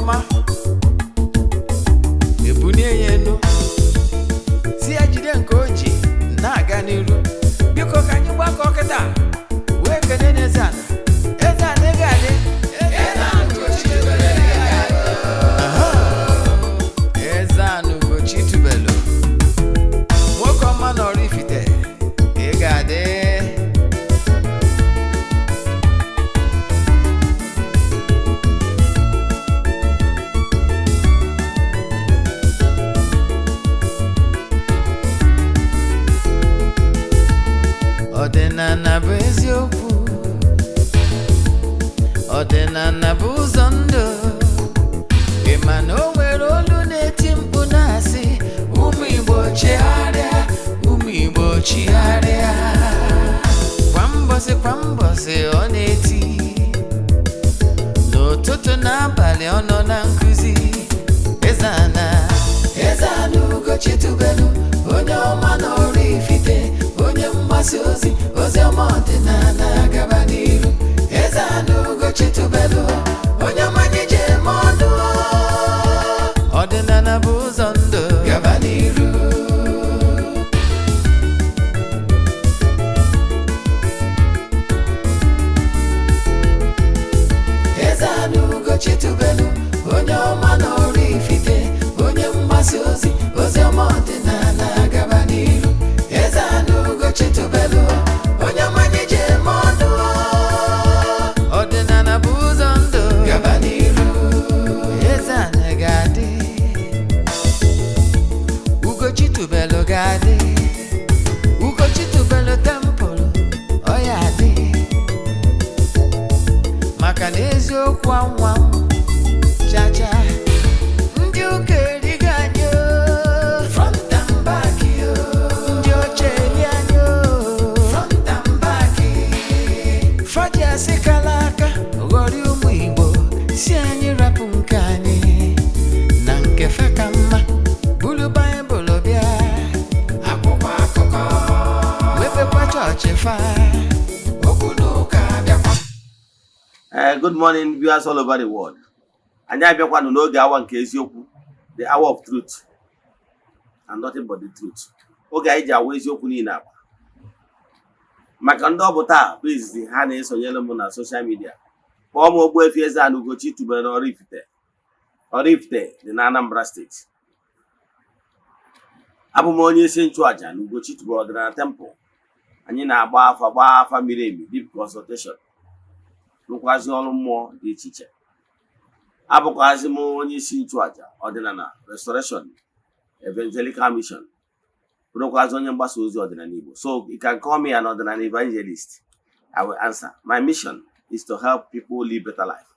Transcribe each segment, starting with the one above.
Mokoma Ebunye yenu Si ajide nkoji Na-aga n'iru Biko ka anyị gbakọ kịta wee kene Eze-Ana Eze-Ana ga-adị Eze-Ana ugochitubelu Mokoma na oraifite ị ga-adị Ọdịnala bụ eziokwu Ọdịnala bụ ụzọ ndụ Ịma na o nwere olu na-eti mkpu na-asị ụmụ Igbo chigharịa ụmụ Igbo chigharịa kwa mbọsị ọ na-eti n'ụtụtụ n'abalị ọ nọ na nkuzi Eze-Ana ugochitubelu onye ọma na oraifite onye mgbasa ozi ọma ọdịnala gaba n'iru Eze-Ana ugochitubelu onye mmanye je eme ọnụ ọdịnala bụ ụzọ ndụ gaba n'iru Eze-Ana ugochitubelu onye ọma na oraifite onye mgbasa ozi ọma ọdịnala gaba n'iru Eze-Ana ugochitubelu onye mmanye je eme ọnụ ọdịnala bụ ụzọ ndụ gaba n'iru Eze-Ana ga-adị ugochitubelu ga-adị ugochitubelu tempụl ọ ya adị maka na eziokwu anwa chacha ndị ụka erigo anyị front and back ndị oche eri anyị front and back fadi asị kala aka ghọrị ụmụ Igbo si anyị rapụ nke anyị na nke fe ka mma bulu Baịbụl bịa akwụkwọ akụkọ mepekwa chọọchị fa okwu n'ụka bịakwa. Good morning, viewers all over the world. Anyị abịakwanụ n'oge awa nke eziokwu, the hour of truth and nothing but the truth. Oge anyị ji awa eziokwu niile agba. Maka ndị ọ bụ taa bụ izizi ha na-esonyere m na social media. Kpọọ m Ogbuefi Eze-Ana ugochitubelu na oraifite. Oraifite dị na Anambra steeti. Abụ m onye isi nchụaja na ugochitubelu ọdịnala temple. Anyị na-agba afa miri emi, deep consultation. Rụkwazi ọrụ mmụọ dị iche iche. Abụkwazi m onye isi nchụaja ọdịnala restoration evangelical mission. Rụkwazi onye mgbasa ozi ọdịnala Igbo. So you can call me an ọdịnala evangelist. I will answer. My mission is to help people live better life.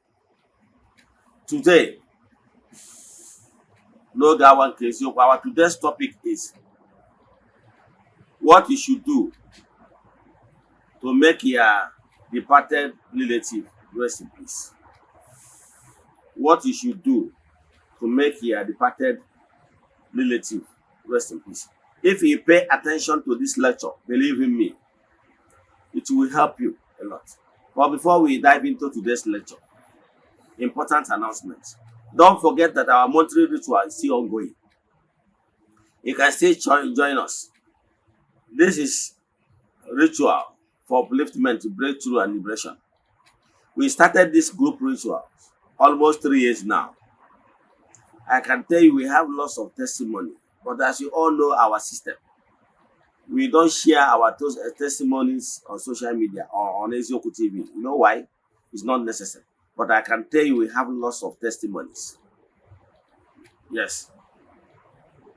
Today, n'oge awa nke eziokwu, our today's topic is what you should do to make your departed relative rest in peace. What you should do to make your departed relative rest in peace. If you pay attention to this lecture, believe in me, it will help you a lot. But before we dive into today's lecture, important announcements. Don't forget that our monthly ritual is still ongoing. You can still join us. This is ritual for upliftment, breakthrough, and liberation. We started this group ritual almost 3 years now. I can tell you we have lots of testimony, but as you all know our system, we don't share our testimonies on social media or on Ezeoku TV. You know why? It's not necessary. But I can tell you we have lots of testimonies. Yes.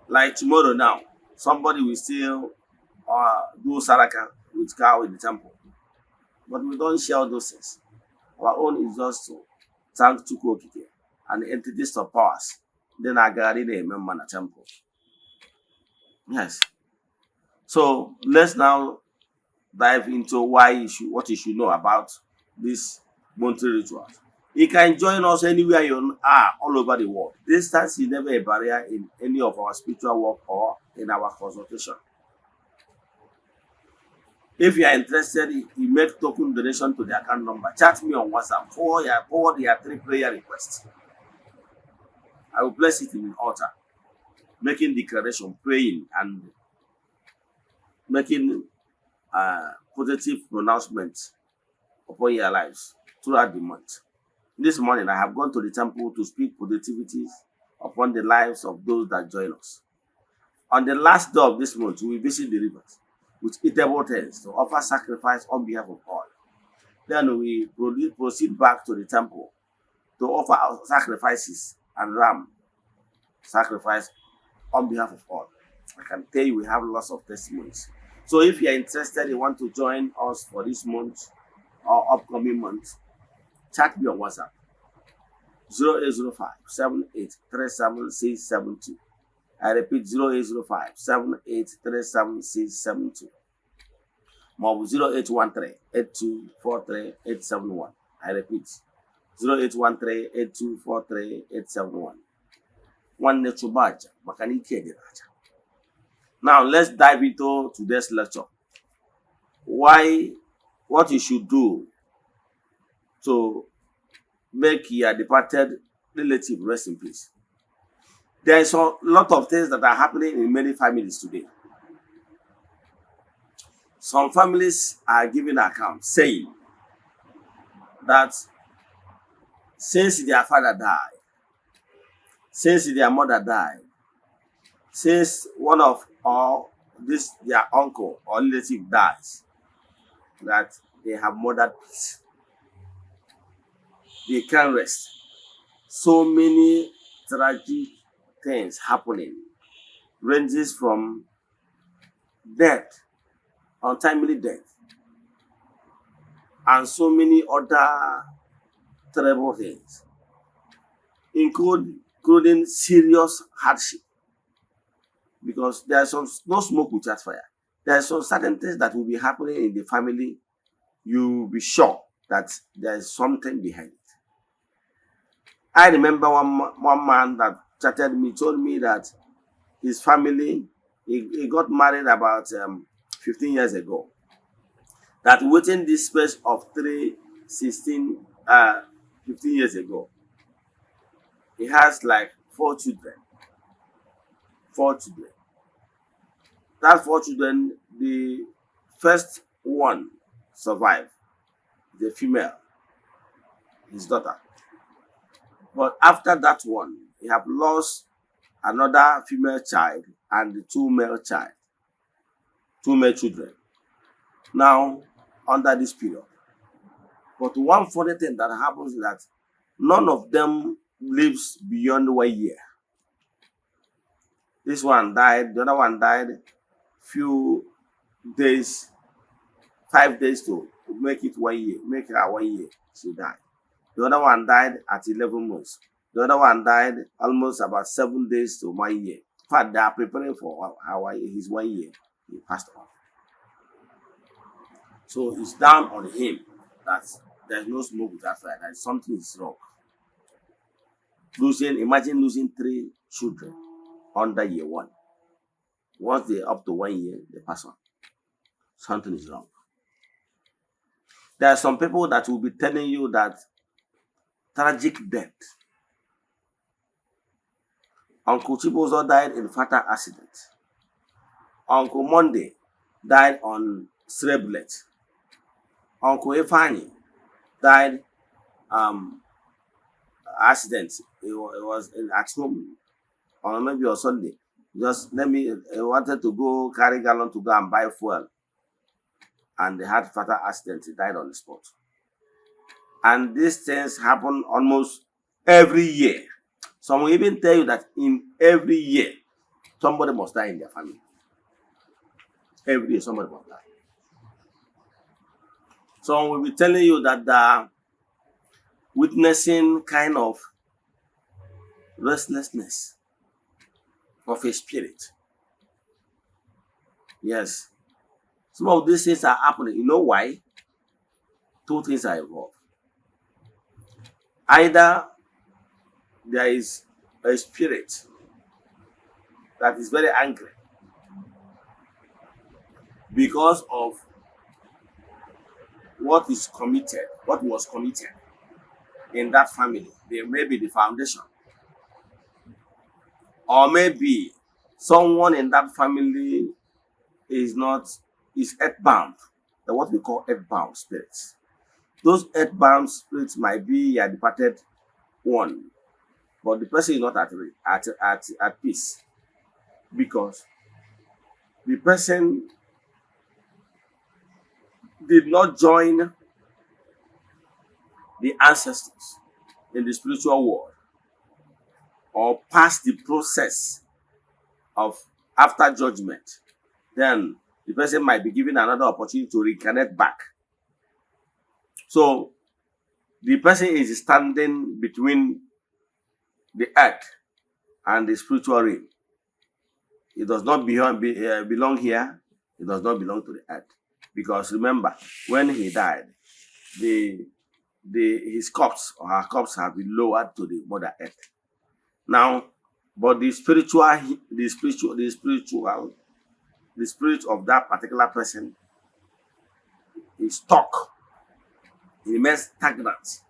Like tomorrow now, somebody will still do saraka with cow in the temple. But we don't share those things. Our own is just to thank Chukwokike and the entities of powers. Then I got in a member in the temple. Yes. So let's now dive into what you should know about this monthly rituals. You can join us anywhere you are all over the world. Distance is never a barrier in any of our spiritual work or in our consultation. If you are interested, you make token donation to the account number. Chat me on WhatsApp. Forward your 3 prayer requests. I will place it in the altar, making declaration, praying, and making positive pronouncements upon your lives throughout the month. This morning, I have gone to the temple to speak positivities upon the lives of those that join us. On the last day of this month, we will visit the rivers with eatable things to offer sacrifice on behalf of all. Then we proceed back to the temple to offer our sacrifices and ram sacrifice on behalf of all. I can tell you we have lots of testimonies. So if you are interested, you want to join us for this month or upcoming month, chat me on WhatsApp 0805 7837672. I repeat 0805 7837672. Mob 0813 8243 871. I repeat 0813 8243 871. One Nechubaja, Makanike Diraja. Now let's dive into today's lecture. What you should do to make your departed relative rest in peace. There is a lot of things that are happening in many families today. Some families are giving account saying that since their father died, since their mother died, since one of their uncle or relative dies, that they have murdered peace. They can't rest. So many tragic things happening, ranges from death, untimely death, and so many other terrible things, including serious hardship. Because there is no smoke without fire. There are some certain things that will be happening in the family. You'll be sure that there is something behind it. I remember one man that chatted me, told me that his family, he got married about 15 years ago. That within this space of 15 years ago, he has like 4 children. 4 children. That 4 children, the first one survived, the female, his daughter. But after that one, he have lost another female child and the 2 male children. Now, under this period. But one funny thing that happens is that none of them lives beyond 1 year. This one died, the other one died few days, 5 days to make it 1 year, make her 1 year, she died. The other one died at 11 months. The other one died almost about 7 days to 1 year. In fact, they are preparing for his 1 year. He passed on. So it's down on him that there's no smoke without fire, that something is wrong. Imagine losing 3 children under year 1. Once they're up to 1 year, they pass on. Something is wrong. There are some people that will be telling you that tragic death. Uncle Chibozo died in fatal accident. Uncle Monday died on stray bullet. Uncle Efani died accident. It was at home or maybe on Sunday. Just wanted to go carry gallon to go and buy fuel. And they had fatal accident. He died on the spot. And these things happen almost every year. Some will even tell you that in every year, somebody must die in their family. Every year, somebody must die. Some will be telling you that they are witnessing kind of restlessness of a spirit. Yes. Some of these things are happening. You know why? 2 things are involved. Either there is a spirit that is very angry because of what was committed in that family. There may be the foundation. Or maybe someone in that family is earthbound, what we call earthbound spirits. Those earthbound spirits might be a departed one, but the person is not at peace because the person did not join the ancestors in the spiritual world or pass the process of after judgment. Then the person might be given another opportunity to reconnect back. So the person is standing between the earth and the spiritual realm. It does not belong here. It does not belong to the earth. Because remember, when he died, his corpse or her corpse have been lowered to the mother earth. Now, but the spirit of that particular person is stuck. It remains stagnant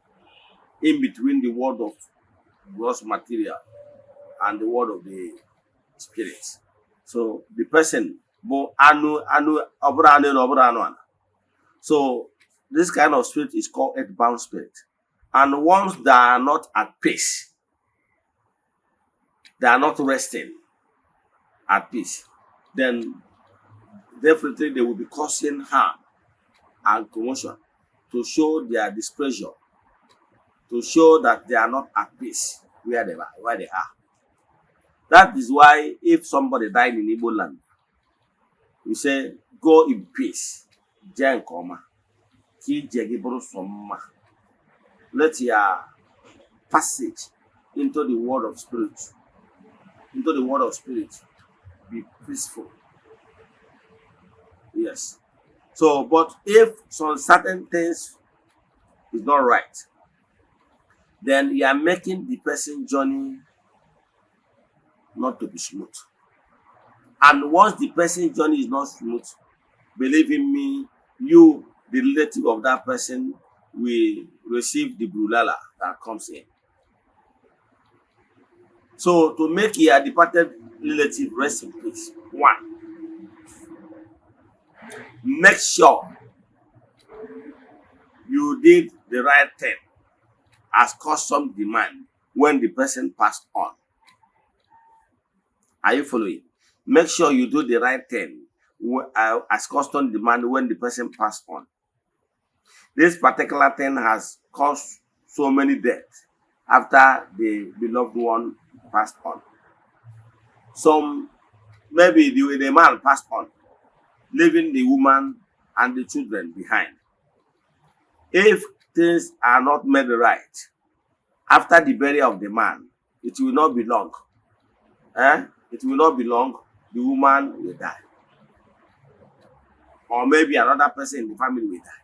in between the world of gross material and the world of the spirit. So the person, so this kind of spirit is called earthbound spirit. And once they are not at peace, they are not resting at peace, then definitely they will be causing harm and commotion to show their displeasure, to show that they are not at peace where they are. That is why if somebody died in Igbo land, we say, go in peace. Let your passage into the world of spirit, be peaceful. Yes. So, but if some certain things is not right, then you are making the person journey not to be smooth. And once the person journey is not smooth, believe in me, you, the relative of that person, will receive the brulala that comes in. So to make your departed relative rest in peace, one, make sure you did the right thing as custom demand when the person passed on. Are you following? Make sure you do the right thing as custom demand when the person passed on. This particular thing has caused so many deaths after the beloved one passed on. Some, maybe the man passed on, leaving the woman and the children behind. If things are not made right, after the burial of the man, it will not be long. It will not be long, the woman will die. Or maybe another person in the family will die.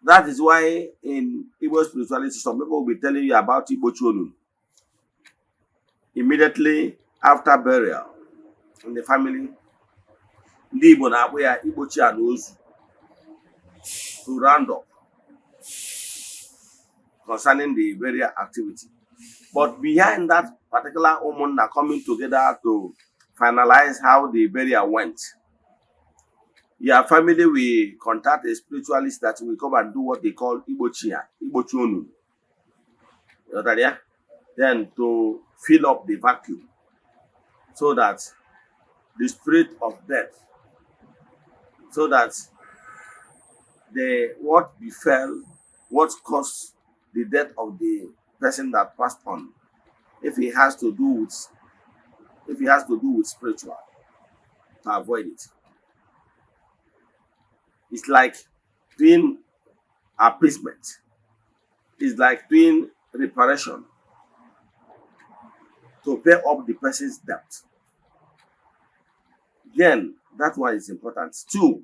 That is why in Igbo spirituality, some people will be telling you about ugochitubelu. Immediately after burial in the family, ndị Igbo na-akpọ ya igbochi ala ozu, to round up concerning the burial activity. But behind that particular umunna coming together to finalize how the burial went, your family will contact a spiritualist that will come and do what they call igbochi. Then to fill up the vacuum so that the spirit of death, so that what befell, what caused the death of the person that passed on, if it has to do with spiritual, to avoid it. It's like doing appeasement. It's like doing reparation to pay up the person's debt. Then that one is important. Two,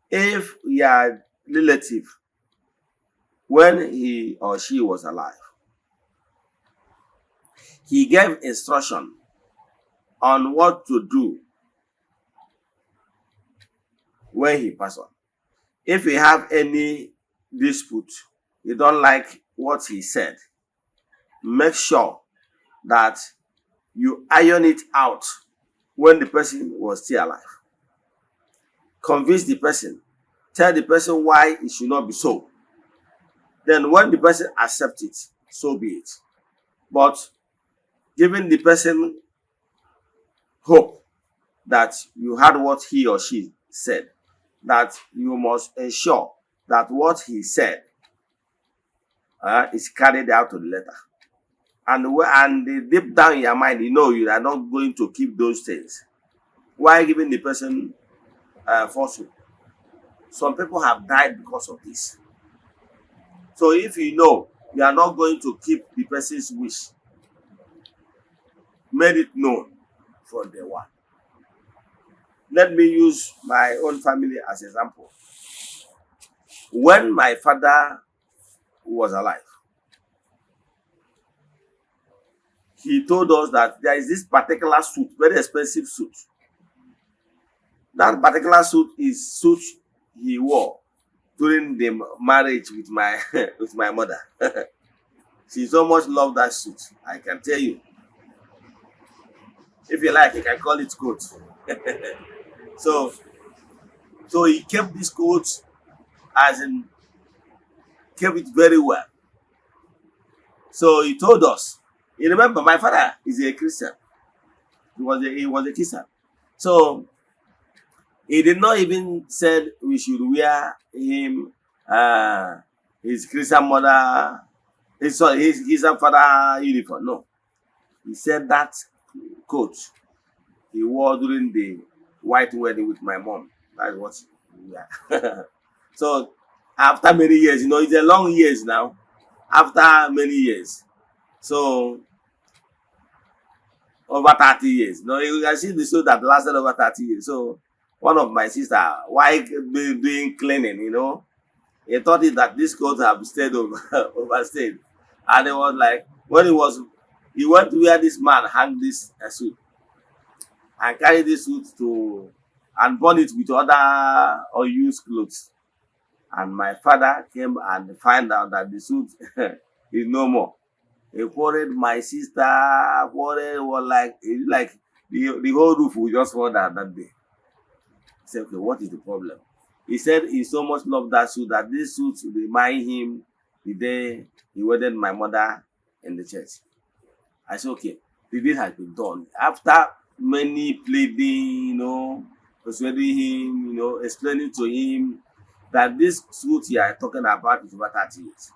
if your relative, when he or she was alive, he gave instruction on what to do when he passed on. If you have any dispute, you don't like what he said, make sure that you iron it out when the person was still alive. Convince the person, tell the person why it should not be so. Then when the person accepts it, so be it. But giving the person hope that you heard what he or she said, that you must ensure that what he said is carried out to the letter. And deep down in your mind, you know you are not going to keep those things. Why giving the person falsehood? Some people have died because of this. So if you know you are not going to keep the person's wish, made it known from day one. Let me use my own family as an example. When my father was alive, he told us that there is this particular suit, very expensive suit. That particular suit is suit he wore during the marriage with my with my mother. She so much loved that suit, I can tell you. If you like, you can call it coat. So he kept this coat, as in kept it very well. So he told us. You remember, my father is a Christian. He was a Christian. So he did not even said we should wear him his Christian mother, his Christian father uniform. No. He said that coat he wore during the white wedding with my mom. That's what we wear. So after many years, it's a long years now. After many years. So over 30 years. You can see the show that lasted over 30 years. So one of my sister, while doing cleaning, he thought that this coat have stayed overstayed. And it was like, when he went to where this man hang this suit and carry this suit and burn it with other unused clothes. And my father came and find out that the suit is no more. He quarreled my sister, was like the whole roof will just fall down that day. He said, okay, what is the problem? He said he so much loved that suit that this suit remind him the day he wedded my mother in the church. I said, okay, the deed has been done. After many pleading, persuading him, explaining to him that this suit you are talking about is over 30 years.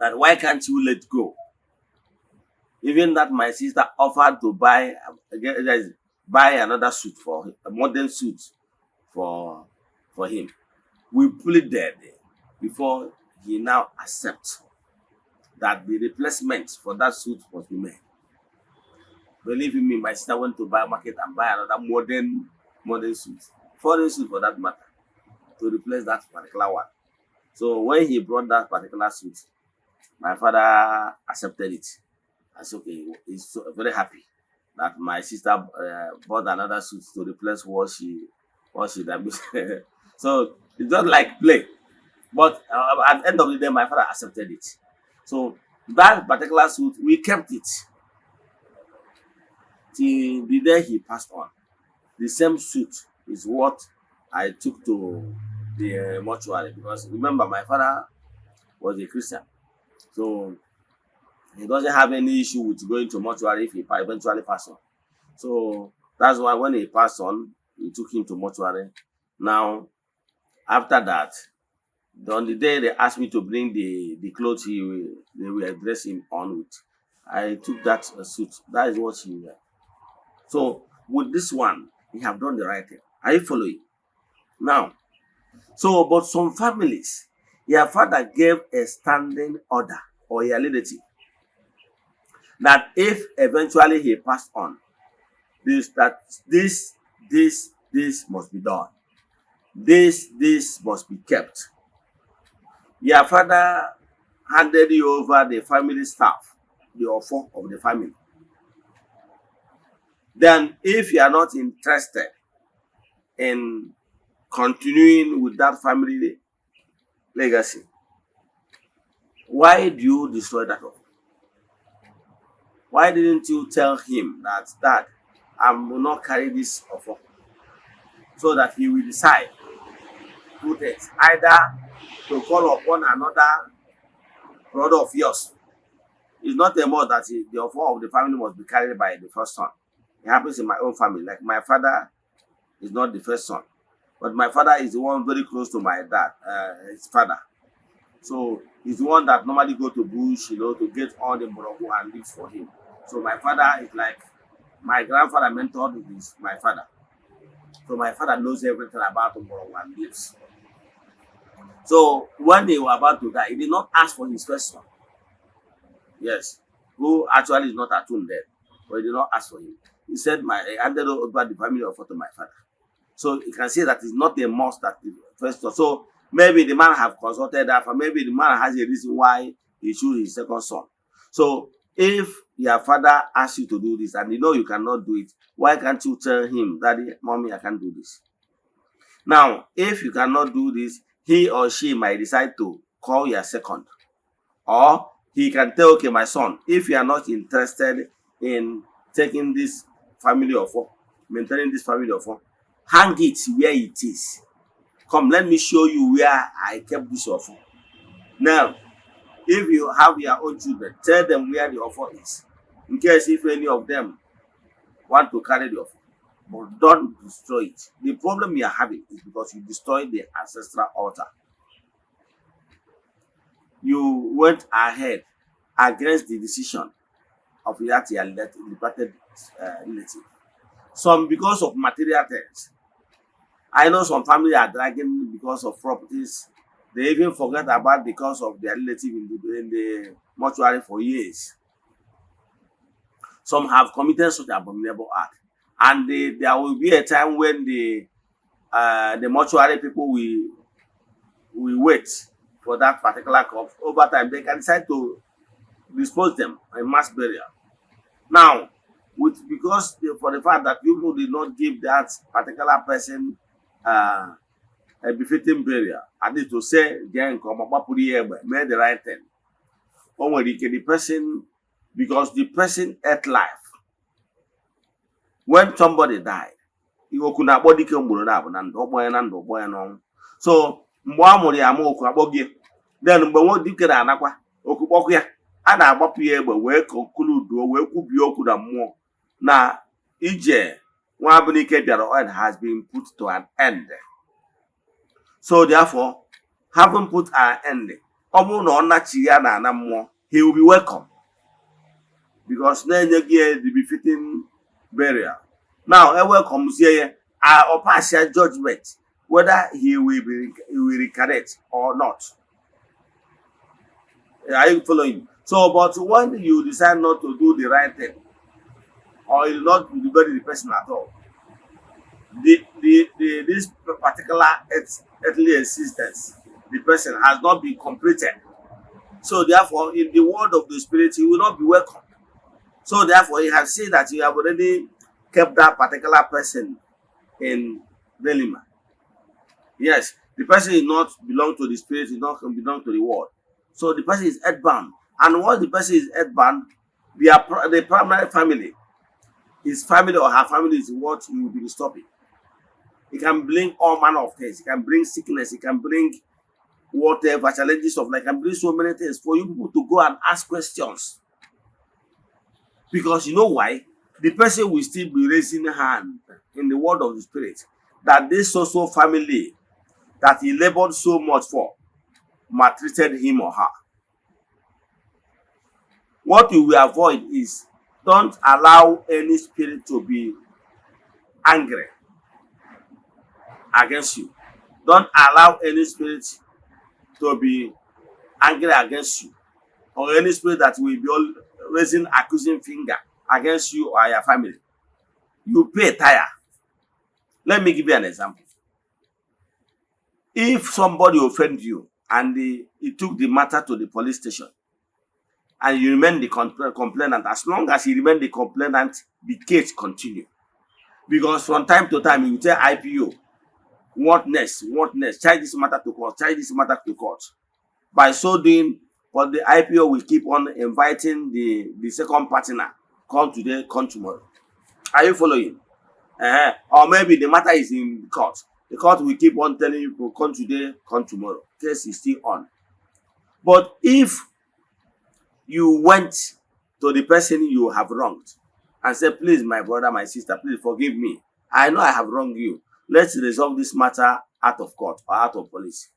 That why can't you let go? Even that my sister offered to buy another suit for him, a modern suit for him. We pleaded before he now accepts that the replacement for that suit must be made. Believe me, my sister went to buy a market and buy another modern suit, foreign suit for that matter, to replace that particular one. So when he brought that particular suit, my father accepted it. I said, okay, he's so very happy that my sister bought another suit to replace what she damaged. So it's not like play. But at the end of the day, my father accepted it. So that particular suit, we kept it till the day he passed on. The same suit is what I took to the mortuary, because remember, my father was a Christian. So he doesn't have any issue with going to mortuary if he eventually passes on. So that's why when he passed on, we took him to mortuary. Now, after that, on the day they asked me to bring the clothes they will dress him on with, I took that suit. That is what he wear. So with this one, we have done the right thing. Are you following? Now, but some families, your father gave a standing order or a legacy that if eventually he passed on, this must be done. This must be kept. Your father handed you over the family staff, the offer of the family. Then if you are not interested in continuing with that family legacy, why do you destroy that offer? Why didn't you tell him that, Dad, I will not carry this offer? So that he will decide two things. Either to call upon another brother of yours. It's not a must that the offer of the family must be carried by the first son. It happens in my own family. Like my father is not the first son, but my father is the one very close to my dad, his father. So he's the one that normally go to bush, to get all the moroku and leaves for him. So my father is like my grandfather mentored my father. So my father knows everything about the moroku and leaves. So when they were about to die, he did not ask for his first son. Yes, who actually is not at home then, but he did not ask for him. He said, I handed over the family offer to my father. So you can see that it's not a must that the first son. So maybe the man have consulted that, or maybe the man has a reason why he chose his second son. So if your father asks you to do this and you know you cannot do it, why can't you tell him, Daddy, Mommy, I can't do this? Now, if you cannot do this, he or she might decide to call your second. Or he can tell, okay, my son, if you are not interested in taking this family offer, maintaining this family offer, hang it where it is. Come, let me show you where I kept this offer. Now, if you have your own children, tell them where the offer is. In case if any of them want to carry the offer. But don't destroy it. The problem you are having is because you destroyed the ancestral altar. You went ahead against the decision of that your departed relative. Some because of material things. I know some families are dragging because of properties. They even forget about the cause of their relative in the mortuary for years. Some have committed such abominable act. And there will be a time when the mortuary people will wait for that particular corpse. Over time, they can decide to dispose them in mass burial. Now, because for the fact that people did not give that particular person a befitting burial, at least to say, made the right thing. Only the person, because the person ate life. When somebody died, so mgbe a mụrụ ya ama oku akpọgie, then mgbe nwa dike na-anakwa oku kpọkụ ya, a na-agbapụ ya egbe wee konkluduo wee kwubie okwu na mmụọ na ije nwa Abunike bịara has been put to an end. So therefore, having put an end, ọ bụrụ na ọ nachi ya na ana mmụọ, he will be welcome because na-enye gị the befitting burial. Now, I welcome ya or pass your judgment whether he will reincarnate or not. Are you following? So, but when you decide not to do the right thing, or you not bury the person at all, this particular earthly existence, the person has not been completed. So therefore, in the world of the spirit, he will not be welcome. So therefore, he has said that you have already kept that particular person in Belima. Yes, the person is not belong to the spirit, is not belong to the world. So the person is earthbound. And once the person is earthbound, the primary family, his family or her family is what you will be disturbing. It can bring all manner of things. It can bring sickness. It can bring whatever challenges of life. It can bring so many things for you people to go and ask questions. Because you know why? The person will still be raising hand in the world of the spirit that this social family that he labored so much for maltreated him or her. What you will avoid is don't allow any spirit to be angry against you. Don't allow any spirit to be angry against you, or any spirit that will be raising accusing finger against you or your family. You pay tire. Let me give you an example. If somebody offended you and he took the matter to the police station and you remain the complainant, as long as you remain the complainant, the case continue. Because from time to time, you tell IPO, what next, charge this matter to court, By so doing, but the IPO will keep on inviting the second partner come today, come tomorrow. Are you following? Or maybe the matter is in court. The court will keep on telling you, come today, come tomorrow. Case is still on. But if you went to the person you have wronged and said, please, my brother, my sister, please forgive me. I know I have wronged you. Let's resolve this matter out of court or out of police.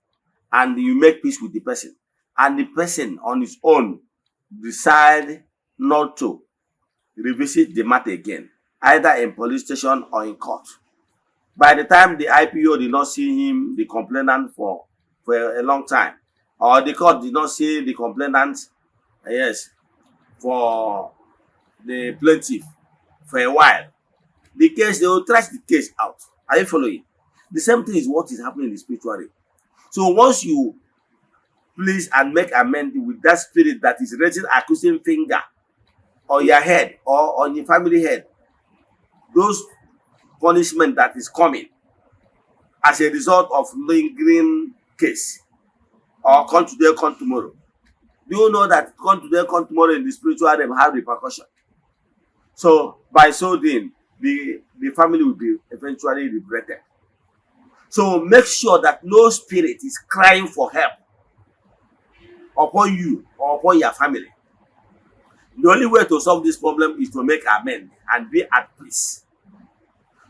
And you make peace with the person. And the person on his own decide not to revisit the matter again, either in police station or in court. By the time the IPO did not see him, the complainant, for a long time, or the court did not see the complainant, yes, for the plaintiff for a while, the case, they will trash the case out. Are you following? The same thing is what is happening in the spiritual realm. So once you please and make amends with that spirit that is raising accusing finger on your head or on your family head, those punishment that is coming as a result of lingering case or come today, come tomorrow. Do you know that come today, come tomorrow in the spiritual realm have repercussion? So by so doing, the family will be eventually liberated. So make sure that no spirit is crying for help upon you or upon your family. The only way to solve this problem is to make amends and be at peace.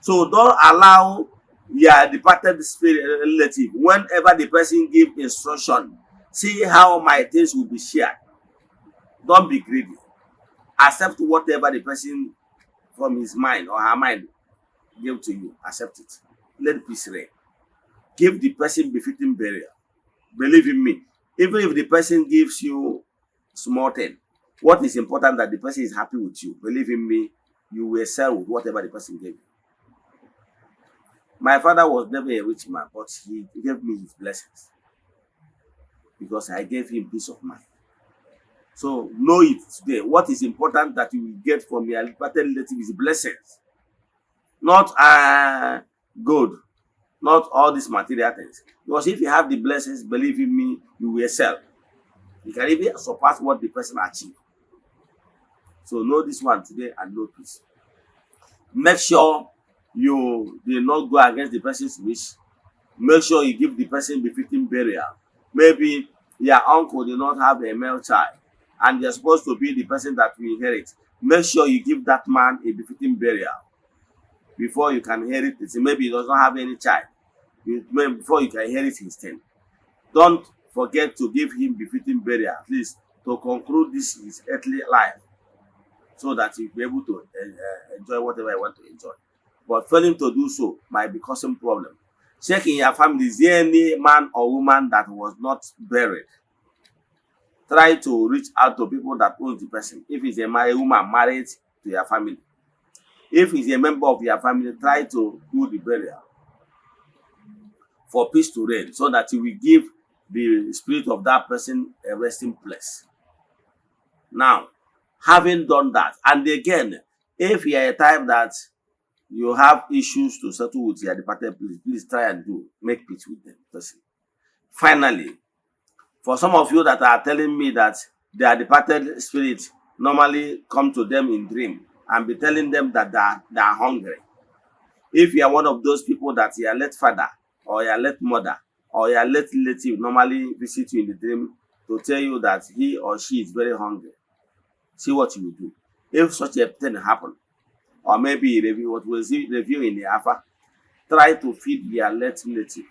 So don't allow your departed spirit relative, whenever the person give instruction, see how my things will be shared. Don't be greedy. Accept whatever the person from his mind or her mind give to you. Accept it. Let peace reign. Give the person befitting burial. Believe in me. Even if the person gives you small thing, what is important that the person is happy with you. Believe in me, you will sell with whatever the person gave you. My father was never a rich man, but he gave me his blessings because I gave him peace of mind. So know it today. What is important that you will get from your departed relative is blessings, not gold, not all these material things. Because if you have the blessings, believe in me, you will excel. You can even surpass what the person achieved. So know this one today and know peace. Make sure you do not go against the person's wish. Make sure you give the person befitting burial. Maybe your uncle did not have a male child and you're supposed to be the person that will inherit. Make sure you give that man a befitting burial before you can inherit it. Maybe he does not have any child. Before you can inherit his thing. Don't forget to give him befitting burial, at least to conclude this his earthly life, so that he'll be able to enjoy whatever he want to enjoy. But failing to do so might be causing problem. Check in your family, is there any man or woman that was not buried? Try to reach out to people that own the person. If it's a woman married to your family, if it's a member of your family, try to do the burial for peace to reign, so that you will give the spirit of that person a resting place. Now, having done that, and again, if you are a type that you have issues to settle with your departed, please try and make peace with them person. Finally, for some of you that are telling me that their departed spirit normally come to them in dream and be telling them that they are hungry. If you are one of those people that your late father or your late mother or your late relative normally visit you in the dream to tell you that he or she is very hungry, see what you will do. If such a thing happen, or maybe what was review in the alpha, try to feed your late relative.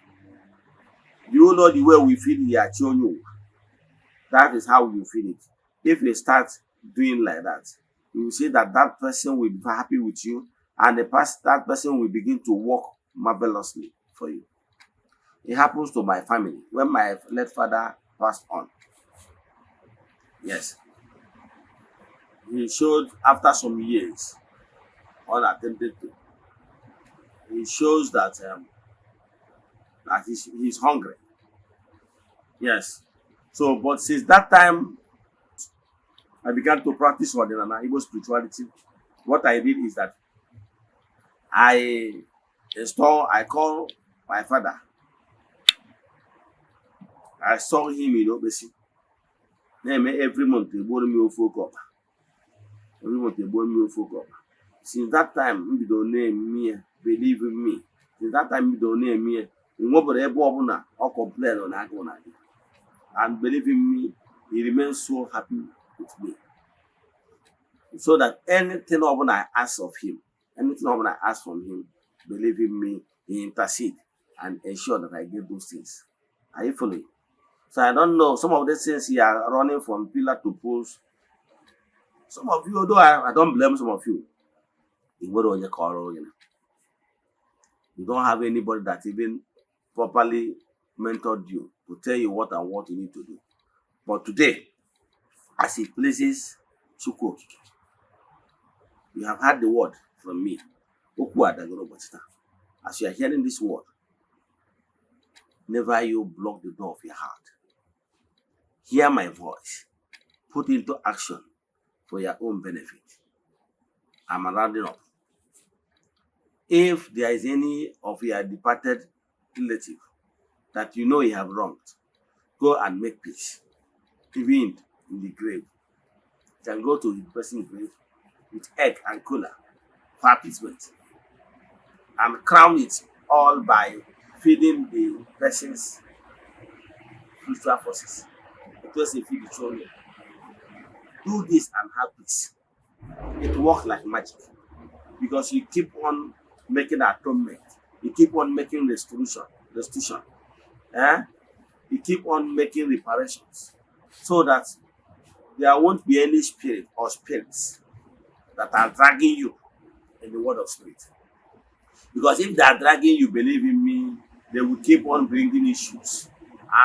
You know the way we feed your children. That is how you feed it. If you start doing like that, you will see that that person will be happy with you, and that person will begin to work marvelously for you. It happens to my family when my late father passed on. Yes. He showed after some years, unattempted to, he shows that he's hungry. Yes. So, but since that time, I began to practice Eze-Ana Igbo spirituality. What I did is that I call my father. I saw him in Ogbuefi. Every month they brought me a folk up. Since that time, we don't name me, believe in me. Since that time, we don't name me. Or complain on that one. And believe in me, he remains so happy with me. So that anything I ask of him, anything I ask from him, believe in me, he intercede and ensure that I get those things. Are you following? So I don't know. Some of these things you are running from pillar to post. Some of you, although I don't blame some of you, you don't have anybody that even properly mentored you to tell you what and what you need to do. But today, as it pleases Chukwu, you have heard the word from me. As you are hearing this word, never you block the door of your heart. Hear my voice. Put into action for your own benefit. I'm rounding up. If there is any of your departed relative that you know you have wronged, go and make peace. Even in the grave. You can go to the person's grave with egg and cola for appeasement and crown it all by feeding the person's spiritual forces. Because they feed the children. Do this and have peace. It works like magic because you keep on making atonement, you keep on making restitution. You keep on making reparations so that there won't be any spirit or spirits that are dragging you in the world of spirit. Because if they are dragging you, believe in me, they will keep on bringing issues.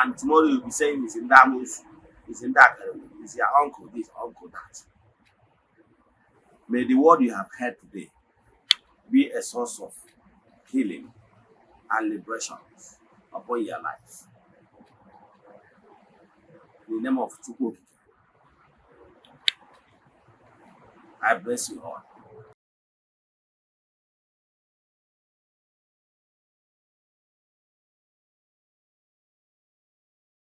And tomorrow you'll be saying it's in that house, it's in that area, it's your uncle this, uncle that. May the word you have heard today be a source of healing and liberation upon your life. In the name of Chukwu, I bless you all.